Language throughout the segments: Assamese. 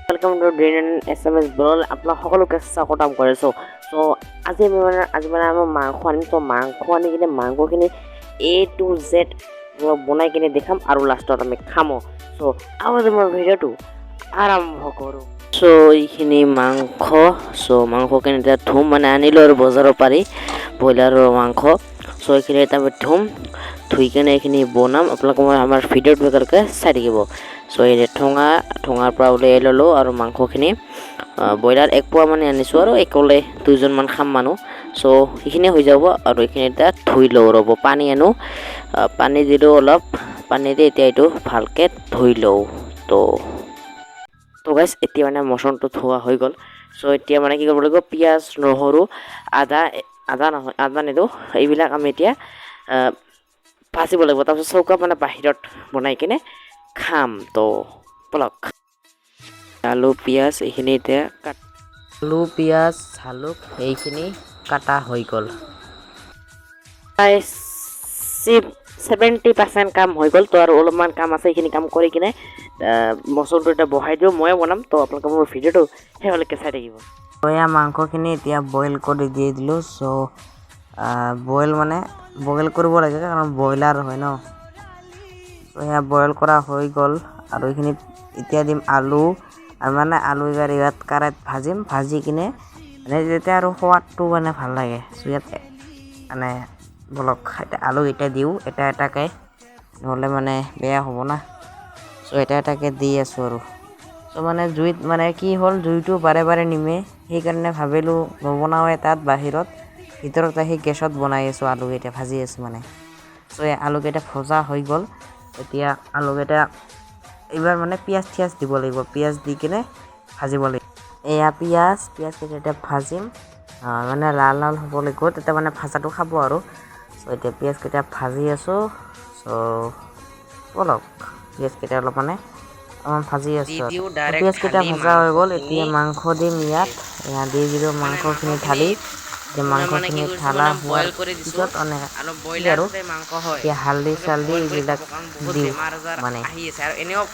Welcome to Green SMS Brawl. আপোনাক সকলোকে স্বাগতম কৰিছো। সো আজি মানে আমাৰ মাংস আনিম। তো মাংস আনি কিনে মাংসখিনি A to Z বনাই কিনে দেখাম আৰু লাষ্টত আমি খাম। সো আজি মই ভিডিঅ'টো আৰম্ভ কৰোঁ। সো এইখিনি মাংস মাংসখিনি এতিয়া ধুম মানে আনিলো আৰু বজাৰৰ পাৰি ব্ৰইলাৰৰ মাংস। সো এইখিনি এটা আমি ধুই কিনে এইখিনি বনাম। আপোনালোকে আমাৰ ভিডিঅ'টো ভালকৈ চাই থাকিব। সো এই ঠোঙাৰ পৰা উলিয়াই ল'লোঁ আৰু মাংসখিনি ব্ৰইলাৰ 1 পোৱা মানে আনিছোঁ আৰু একলে 2জনমান খাম মানুহ। সো সেইখিনি হৈ যাব আৰু এইখিনি এতিয়া ধুই লওঁ ৰ'ব। পানী আনো, পানী দিলোঁ অলপ, পানী দি এতিয়া এইটো ভালকৈ ধুই লওঁ। তো গাইছ এতিয়া মানে মচনটো ধোৱা হৈ গ'ল। সো এতিয়া মানে কি কৰিব লাগিব, পিঁয়াজ নহৰু আদা নিদিওঁ, এইবিলাক আমি এতিয়া ভাজিব লাগিব। তাৰপিছত চৌকা মানে বাহিৰত বনাই কিনে খাম। তো বলক, আলু পিঁয়াজ এইখিনি এতিয়া আলু পিঁয়াজ জালুক এইখিনি কাটা হৈ গ'ল। 70% কাম হৈ গ'ল। তো আৰু অলপমান কাম আছে, এইখিনি কাম কৰি কিনে মচলাটো এতিয়া বহাই দিওঁ। ময়ে বনাম। তো আপোনালোকে মোৰ ভিডিঅ'টো শেষলৈকে চাই থাকিব। এয়া মাংসখিনি এতিয়া বইল কৰি দি দিলোঁ। সো বইল কৰিব লাগে কাৰণ ব্ৰইলাৰ হয় ন। এয়া বইল কৰা হৈ গ'ল আৰু এইখিনি এতিয়া দিম আলু আৰু মানে আলু ইয়াত কাৰাত ভাজিম। ভাজি কিনে মানে যেতিয়া আৰু সোৱাদটো মানে ভাল লাগে। সো ইয়াত মানে বলক এতিয়া আলু এতিয়া দিওঁ এটা এটাকৈ, নহ'লে মানে বেয়া হ'ব না। সো এটা এটাকৈ দি আছোঁ আৰু। সো মানে জুইত মানে কি হ'ল, জুইটো বাৰে বাৰে নিমে, সেইকাৰণে ভাবিলোঁ নবনাওঁৱে তাত ভিতৰত আহি গেছত বনাই আছোঁ। আলুকেইটা ভাজি আছোঁ মানে। সো এই আলুকেইটা ভজা হৈ গ'ল। এতিয়া আলুকেইটা এইবাৰ মানে পিঁয়াজ দিব লাগিব। পিঁয়াজ দি কিনে ভাজিব লাগিব। এয়া পিঁয়াজকেইটা এতিয়া ভাজিম, মানে লাল হ'ব লাগিব, তেতিয়া মানে ভাজাটো খাব আৰু। সো এতিয়া পিঁয়াজকেইটা ভাজি আছোঁ। সো বলক পিঁয়াজকেইটা অলপ মানে ভাজি আছোঁ। পিঁয়াজকেইটা ভাজা হৈ গ'ল। এতিয়া মাংস দিম ইয়াত। দি দিলোঁ মাংসখিনি ঢালি। এতিয়া মাংসখিনি ঢালা হোৱাৰ পিছত আৰু এতিয়া হালধি চালদি এইবিলাক দিওঁ মানে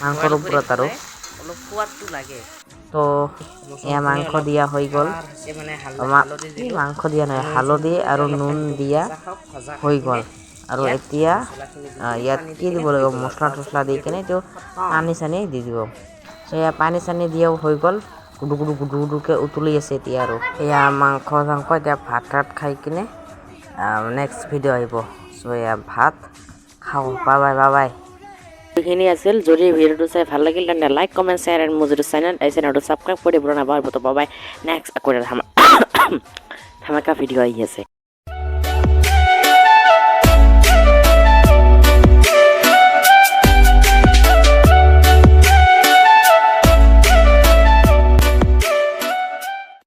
মাংসৰ ওপৰত আৰু অলপ সোৱাদটো লাগে। তো এয়া মাংস দিয়া হৈ গ'ল। মাংস দিয়া নহয়, হালধি আৰু নুন দিয়া হৈ গ'ল। আৰু এতিয়া ইয়াত কি দিব লাগিব, মছলা টছলা দি কিনে এইটো পানী চানী দি দিব। সো এয়া পানী চানী দিয়াও হৈ গ'ল। গুদুকৈ উতলি আছে এতিয়া আৰু। এয়া মাংস এতিয়া ভাত খাই কিনে নেক্সট ভিডিঅ' আহিব। সো এয়া ভাত খাওঁ। বাই। এইখিনি আছিল। যদি ভিডিঅ'টো চাই ভাল লাগিল তেন্তে লাইক কমেণ্ট শ্বেয়াৰ এণ্ড মোৰ যিটো চেনেলটো ছাবস্ক্ৰাইব কৰি দিব নাপাহৰিব। তো বাই নেক্সট আকৌ ধামাকা ভিডিঅ' আহি আছে।